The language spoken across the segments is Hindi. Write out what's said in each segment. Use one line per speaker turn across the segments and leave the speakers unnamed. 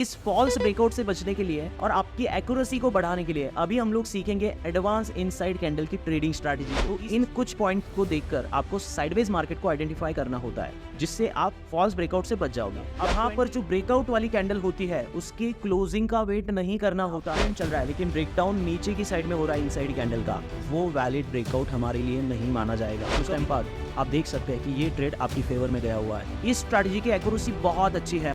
इस फॉल्स ब्रेकआउट से बचने के लिए और आपकी एक्यूरेसी को बढ़ाने के लिए अभी हम लोग सीखेंगे एडवांस इनसाइड कैंडल की ट्रेडिंग स्ट्रैटेजी। तो इन कुछ पॉइंट को देखकर आपको साइडवेज मार्केट को आइडेंटिफाई करना होता है, जिससे आप फॉल्स ब्रेकआउट से बच जाओगे। अब यहाँ पर जो ब्रेकआउट वाली कैंडल होती है उसकी क्लोजिंग का वेट नहीं करना होता है, चल रहा है, लेकिन ब्रेकडाउन नीचे की साइड में हो रहा है इनसाइड कैंडल का, वो वैलिड ब्रेकआउट हमारे लिए नहीं माना जाएगा। कुछ टाइम बाद आप देख सकते हैं कि ये ट्रेड आपकी फेवर में गया हुआ है। इस स्ट्रैटेजी की एक्यूरेसी बहुत अच्छी है।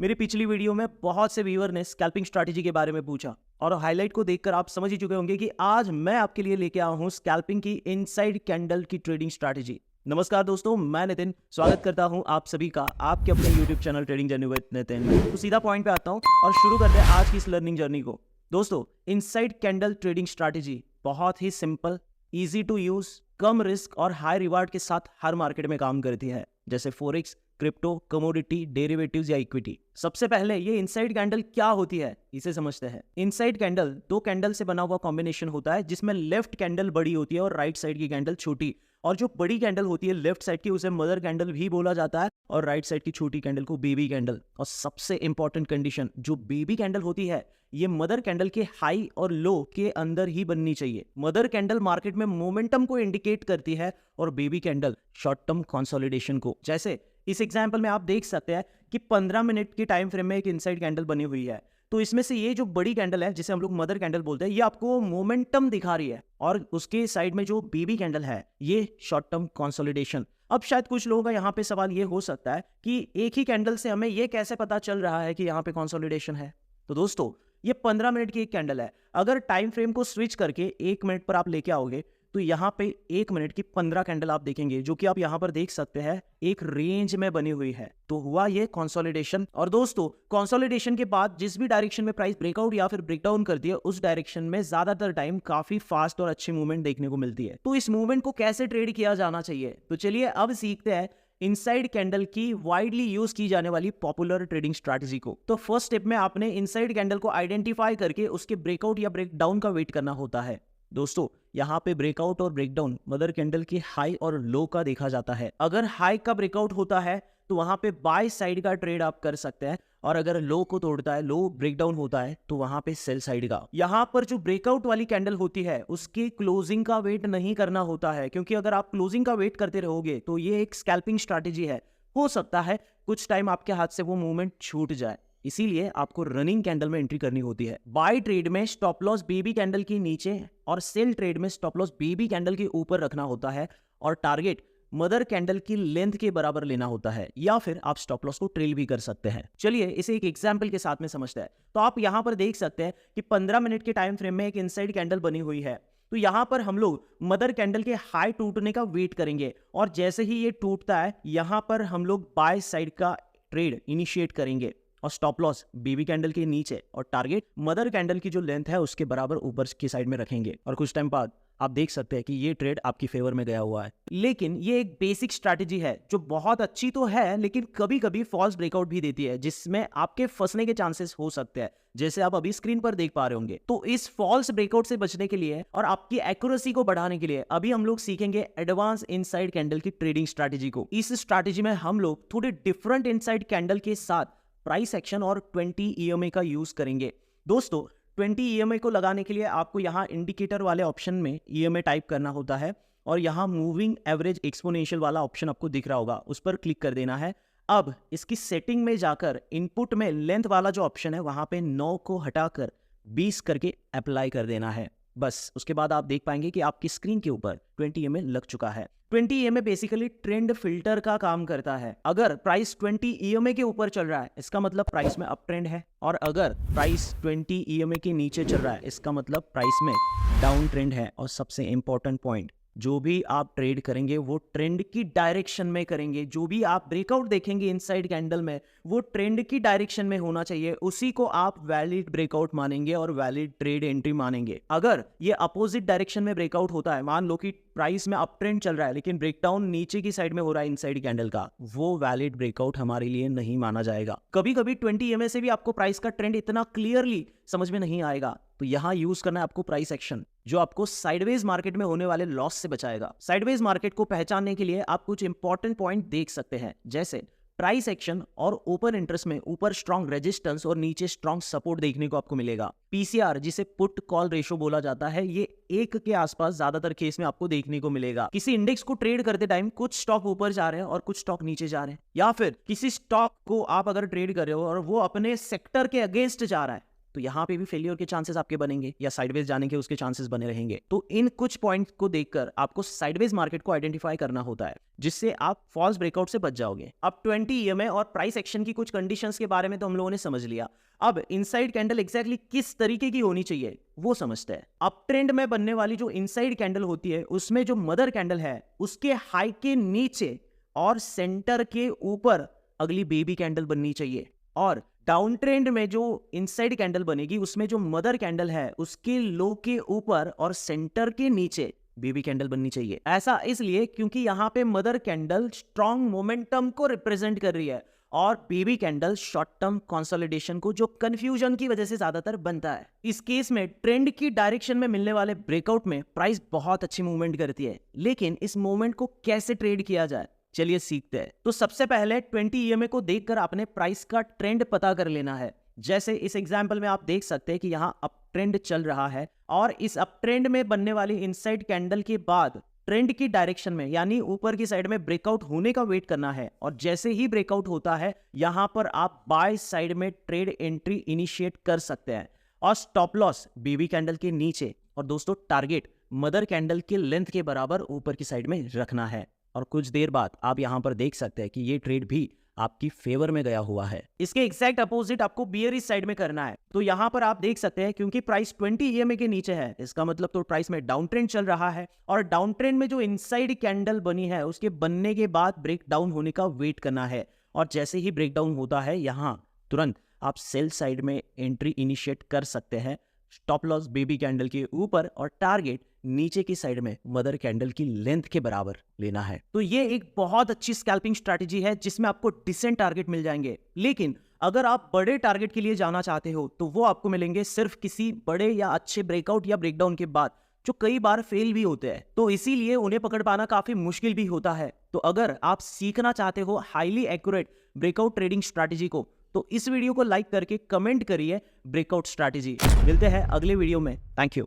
मेरी पिछली वीडियो में बहुत से व्यूअर ने स्कैल्पिंग स्ट्रैटेजी के बारे में पूछा और हाईलाइट को देखकर आप समझ ही चुके होंगे कि आज मैं आपके लिए लेके आया हूं स्कैल्पिंग की इनसाइड कैंडल की ट्रेडिंग स्ट्रैटेजी। नमस्कार दोस्तों, मैं नितिन स्वागत करता हूं आप सभी का आपके अपने YouTube channel trading journey with Nitin में। तो सीधा पॉइंट पे आता हूं और शुरू करते हैं आज की इस लर्निंग जर्नी को। दोस्तों, इनसाइड कैंडल ट्रेडिंग स्ट्रैटेजी बहुत ही सिंपल, इजी टू यूज, कम रिस्क और हाई रिवार्ड के साथ हर मार्केट में काम करती है, जैसे फॉरेक्स, क्रिप्टो, कमोडिटी, डेरिवेटिव्स या इक्विटी। सबसे पहले ये इनसाइड कैंडल क्या होती है इसे समझते हैं। इनसाइड कैंडल दो कैंडल से बना हुआ कॉम्बिनेशन होता है, जिसमें लेफ्ट कैंडल बड़ी होती है और राइट साइड की कैंडल छोटी। और जो बड़ी कैंडल होती है लेफ्ट साइड की, उसे मदर कैंडल भी बोला जाता है, और राइट साइड की छोटी कैंडल को बेबी कैंडल। और सबसे इंपॉर्टेंट कंडीशन, जो बेबी कैंडल होती है ये मदर कैंडल के हाई और लो के अंदर ही बननी चाहिए। मदर कैंडल मार्केट में मोमेंटम को इंडिकेट करती है और baby candle short term consolidation को। जैसे इस एग्जांपल में आप देख सकते हैं कि 15 मिनट की टाइम फ्रेम में एक इनसाइड कैंडल बनी हुई है। तो इसमें से ये जो बड़ी कैंडल है, जिसे हम लोग मदर कैंडल बोलते हैं, ये आपको मोमेंटम दिखा रही है, और उसके साइड में जो बेबी कैंडल है ये शॉर्ट टर्म कंसोलिडेशन। अब शायद कुछ लोगों का यहाँ पे सवाल ये हो सकता है कि एक ही कैंडल से हमें ये कैसे पता चल रहा है कि यहाँ पे कंसोलिडेशन है। तो दोस्तों, ये 15 मिनट की एक कैंडल है। अगर टाइम फ्रेम को स्विच करके 1 मिनट पर आप लेके आओगे तो यहाँ पे 1 मिनट की 15 कैंडल आप देखेंगे, जो कि आप यहाँ पर देख सकते हैं एक रेंज में बनी हुई है। तो हुआ ये कंसोलिडेशन। और दोस्तों, कंसोलिडेशन के बाद जिस भी डायरेक्शन में प्राइस ब्रेकआउट या फिर ब्रेकडाउन करती है, उस डायरेक्शन में ज्यादातर टाइम काफी फास्ट और अच्छी मूवमेंट देखने को मिलती है। तो इस मूवमेंट को कैसे ट्रेड किया जाना चाहिए, तो चलिए अब सीखते हैं इनसाइड कैंडल की वाइडली यूज की जाने वाली पॉपुलर ट्रेडिंग स्ट्रैटेजी को। तो फर्स्ट स्टेप में आपने इनसाइड कैंडल को आइडेंटिफाई करके उसके ब्रेकआउट या ब्रेकडाउन का वेट करना होता है। दोस्तों, यहाँ पे ब्रेकआउट और ब्रेकडाउन मदर कैंडल की हाई और लो का देखा जाता है। अगर हाई का ब्रेकआउट होता है तो वहां पे बाय साइड का ट्रेड आप कर सकते हैं, और अगर लो को तोड़ता है, लो ब्रेकडाउन होता है, तो वहां पे सेल साइड का। यहाँ पर जो ब्रेकआउट वाली कैंडल होती है उसकी क्लोजिंग का वेट नहीं करना होता है, क्योंकि अगर आप क्लोजिंग का वेट करते रहोगे तो ये एक स्कैल्पिंग स्ट्रैटेजी है। हो सकता है कुछ टाइम आपके हाथ से वो मूवमेंट छूट जाए, इसीलिए आपको रनिंग कैंडल में एंट्री करनी होती है। बाय ट्रेड में स्टॉप लॉस बेबी कैंडल की नीचे और सेल ट्रेड में स्टॉप लॉस बेबी कैंडल के ऊपर रखना होता है, और टारगेट मदर कैंडल की लेंथ के बराबर लेना होता है, या फिर आप स्टॉप लॉस को ट्रेल भी कर सकते हैं। चलिए इसे एक एग्जांपल के साथ में समझते हैं। तो आप यहां पर देख सकते हैं कि 15 मिनट के टाइम फ्रेम में एक इनसाइड कैंडल बनी हुई है। तो यहां पर हम लोग मदर कैंडल के हाई टूटने का वेट करेंगे, और जैसे ही ये टूटता है यहां पर हम लोग बाय साइड का ट्रेड इनिशिएट करेंगे, और स्टॉप लॉस बेबी कैंडल के नीचे और टारगेट मदर कैंडल की जो लेंथ है उसके बराबर ऊपर की साइड में रखेंगे। और कुछ टाइम बाद आप देख सकते हैं कि ये ट्रेड आपकी फेवर में गया हुआ है। लेकिन ये एक बेसिक स्ट्रैटेजी है जो बहुत अच्छी तो है, लेकिन कभी कभी फॉल्स ब्रेकआउट भी देती है, जिसमें आपके फंसने के चांसेस हो सकते हैं, जैसे आप अभी स्क्रीन पर देख पा रहे होंगे। तो इस फॉल्स ब्रेकआउट से बचने के लिए और आपकी एक्यूरेसी को बढ़ाने के लिए अभी हम लोग सीखेंगे एडवांस इनसाइड कैंडल की ट्रेडिंग स्ट्रैटेजी को। इस स्ट्रैटेजी में हम लोग थोड़े डिफरेंट इनसाइड कैंडल के साथ प्राइस एक्शन और 20 EMA का यूज करेंगे। दोस्तों, 20 EMA को लगाने के लिए आपको यहाँ इंडिकेटर वाले ऑप्शन में EMA टाइप करना होता है, और यहाँ मूविंग एवरेज एक्सपोनेंशियल वाला ऑप्शन आपको दिख रहा होगा, उस पर क्लिक कर देना है। अब इसकी सेटिंग में जाकर इनपुट में लेंथ वाला जो ऑप्शन है वहां पे 9 को हटाकर 20 करके अप्लाई कर देना है। बस उसके बाद आप देख पाएंगे कि आपकी स्क्रीन के ऊपर 20 EMA लग चुका है। 20 EMA बेसिकली ट्रेंड फिल्टर का काम करता है। अगर प्राइस 20 EMA के ऊपर चल रहा है इसका मतलब प्राइस में अप ट्रेंड है, और अगर प्राइस 20 EMA के नीचे चल रहा है इसका मतलब प्राइस में डाउन ट्रेंड है। और सबसे इंपॉर्टेंट पॉइंट, जो भी आप ट्रेड करेंगे वो ट्रेंड की डायरेक्शन में करेंगे। जो भी आप ब्रेकआउट देखेंगे इनसाइड कैंडल में वो ट्रेंड की डायरेक्शन में होना चाहिए, उसी को आप वैलिड ब्रेकआउट मानेंगे और वैलिड ट्रेड एंट्री मानेंगे। अगर ये अपोजिट डायरेक्शन में ब्रेकआउट होता है, मान लो कि प्राइस में अप ट्रेंड चल रहा है लेकिन ब्रेकडाउन नीचे की साइड में हो रहा है इनसाइड कैंडल का, वो वैलिड ब्रेकआउट हमारे लिए नहीं माना जाएगा। कभी कभी 20 EMA से भी आपको प्राइस का ट्रेंड इतना क्लियरली समझ में नहीं आएगा, तो यहां यूज करना है आपको प्राइस एक्शन, जो आपको साइडवेज मार्केट में होने वाले लॉस से बचाएगा। साइडवेज मार्केट को पहचानने के लिए आप कुछ इंपॉर्टेंट पॉइंट देख सकते हैं, जैसे प्राइस एक्शन और ओपन इंटरेस्ट में ऊपर स्ट्रॉन्ग रेजिस्टेंस और नीचे स्ट्रॉन्ग सपोर्ट देखने को आपको मिलेगा। पीसीआर जिसे पुट कॉल रेशो बोला जाता है, ये 1 के आसपास ज्यादातर केस में आपको देखने को मिलेगा। किसी इंडेक्स को ट्रेड करते टाइम कुछ स्टॉक ऊपर जा रहे हैं और कुछ स्टॉक नीचे जा रहे हैं, या फिर किसी स्टॉक को आप अगर ट्रेड कर रहे हो और वो अपने सेक्टर के अगेंस्ट जा रहा है, तो यहाँ पे भी फेलियर के चांसेस आपके बनेंगे या साइडवेज जाने के उसके चांसेस बने रहेंगे। तो इन कुछ पॉइंट्स को देखकर आपको साइडवेज मार्केट को आइडेंटिफाई करना होता है, जिससे आप फॉल्स ब्रेकआउट से बच जाओगे। अब 20 EMA और प्राइस एक्शन की कुछ कंडीशंस के बारे में तो हम लोगों ने समझ लिया। अब इनसाइड कैंडल एग्जैक्टली किस तरीके की होनी चाहिए वो समझते हैं। अप ट्रेंड में बनने वाली जो इनसाइड कैंडल होती है, उसमें जो मदर कैंडल है उसके हाई के नीचे और सेंटर के ऊपर अगली बेबी कैंडल बननी चाहिए, और डाउन ट्रेंड में जो इनसाइड कैंडल बनेगी उसमें जो मदर कैंडल है उसके लो के ऊपर और सेंटर के नीचे बेबी कैंडल बननी चाहिए। ऐसा इसलिए क्योंकि यहाँ पे मदर कैंडल स्ट्रॉन्ग मोमेंटम को रिप्रेजेंट कर रही है और baby candle short term consolidation को, जो कंफ्यूजन की वजह से ज्यादातर बनता है। इस केस में ट्रेंड की डायरेक्शन में मिलने वाले ब्रेकआउट में प्राइस बहुत अच्छी मूवमेंट करती है, लेकिन इस मूवमेंट को कैसे ट्रेड किया जाए चलिए सीखते हैं। तो सबसे पहले 20 EMA को देखकर आपने प्राइस का ट्रेंड पता कर लेना है। जैसे इस एग्जांपल में आप देख सकते हैं कि यहाँ अप ट्रेंड चल रहा है और इस अप ट्रेंड में बनने वाली इनसाइड कैंडल के बाद ट्रेंड की डायरेक्शन में यानी ऊपर की साइड में ब्रेकआउट होने का वेट करना है, और जैसे ही ब्रेकआउट होता है यहां पर आप बाय साइड में ट्रेड एंट्री इनिशिएट कर सकते हैं, और स्टॉप लॉस बेबी कैंडल के नीचे, और दोस्तों टारगेट मदर कैंडल के लेंथ के बराबर ऊपर की साइड में रखना है। और कुछ देर बाद आप यहां पर देख सकते हैं कि ये ट्रेड भी आपकी फेवर में गया हुआ है। इसके एग्जैक्ट अपोजिट आपको बियरिश साइड में करना है। तो यहां पर आप देख सकते हैं क्योंकि प्राइस 20 EMA के नीचे है, इसका मतलब तो प्राइस में डाउन ट्रेंड चल रहा है, और डाउन ट्रेंड में जो इनसाइड कैंडल बनी है उसके बनने के बाद ब्रेक डाउन होने का वेट करना है, और जैसे ही ब्रेक डाउन होता है यहां तुरंत आप सेल साइड में एंट्री इनिशिएट कर सकते हैं। स्टॉप लॉस बेबी कैंडल के ऊपर और टारगेट नीचे की साइड में मदर कैंडल की लेंथ के बराबर लेना है। तो ये एक बहुत अच्छी स्कैल्पिंग स्ट्रैटेजी है जिसमें आपको डिसेंट टारगेट मिल जाएंगे। लेकिन अगर आप बड़े टारगेट के लिए जाना चाहते हो तो वो आपको मिलेंगे सिर्फ किसी बड़े या अच्छे ब्रेकआउट या ब्रेकडाउन के बाद, जो कई बार फेल भी होते हैं, तो इसीलिए उन्हें पकड़ पाना काफी मुश्किल भी होता है। तो अगर आप सीखना चाहते हो highly accurate breakout trading strategy को, तो इस वीडियो को लाइक करके कमेंट करिए ब्रेकआउट स्ट्रैटेजी। मिलते हैं अगले वीडियो में। Thank you.